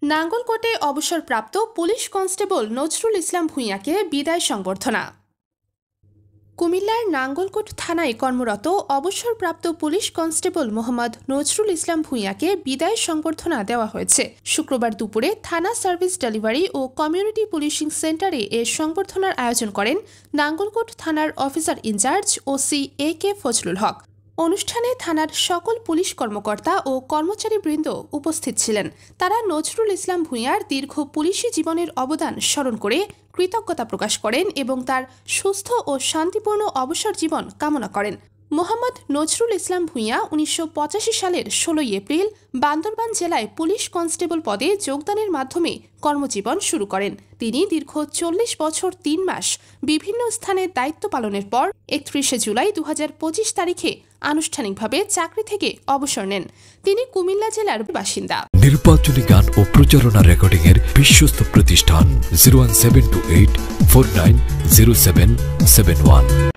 নাঙ্গলকোটে অবসরপ্রাপ্ত police constable Nazrul Islam ভূঁইয়াকে বিদায় সংবর্ধনা। কুমিল্লার নাঙ্গলকোট থানায় কর্মরত অবসরপ্রাপ্ত পুলিশ কনস্টেবল মোহাম্মদ নজরুল ইসলাম ভূঁইয়াকে বিদায় সংবর্ধনা দেওয়া হয়েছে। শুক্রবার দুপুরে থানা সার্ভিস ডেলিভারি ও কমিউনিটি পুলিশিং সেন্টারে এ সংবর্ধনার আয়োজন করেন নাঙ্গলকোট থানার officer in charge OC A K. Fazlul Haque. অনুষ্ঠানে থানার সকল পুলিশ কর্মকর্তা ও কর্মচারীবৃন্দ উপস্থিত ছিলেন। তারা নজরুল ইসলাম ভূঁইয়ার দীর্ঘ পুলিশি জীবনের অবদান স্মরণ করে কৃতজ্ঞতা প্রকাশ করেন এবং তার সুস্থ ও শান্তিপূর্ণ অবসর জীবন কামনা করেন। মোহাম্মদ নজরুল ইসলাম ভূঁইয়া ১৯৮৫ সালের ১৬ এপ্রিল বান্দরবান জেলায় পুলিশ কনস্টেবল পদে যোগদানের মাধ্যমে কর্মজীবন শুরু করেন। তিনি দীর্ঘ ৪০ বছর ৩ মাস বিভিন্ন স্থানে দায়িত্ব পালনের পর ৩১ জুলাই ২০২৫ তারিখে আনুষ্ঠানিকভাবে চাকরি থেকে অবসর নেন। তিনি কুমিল্লা জেলার বাসিন্দা। নির্বাচনী গান ও প্রচারণা রেকর্ডিং এর বিশ্বস্ত প্রতিষ্ঠান 01728490771।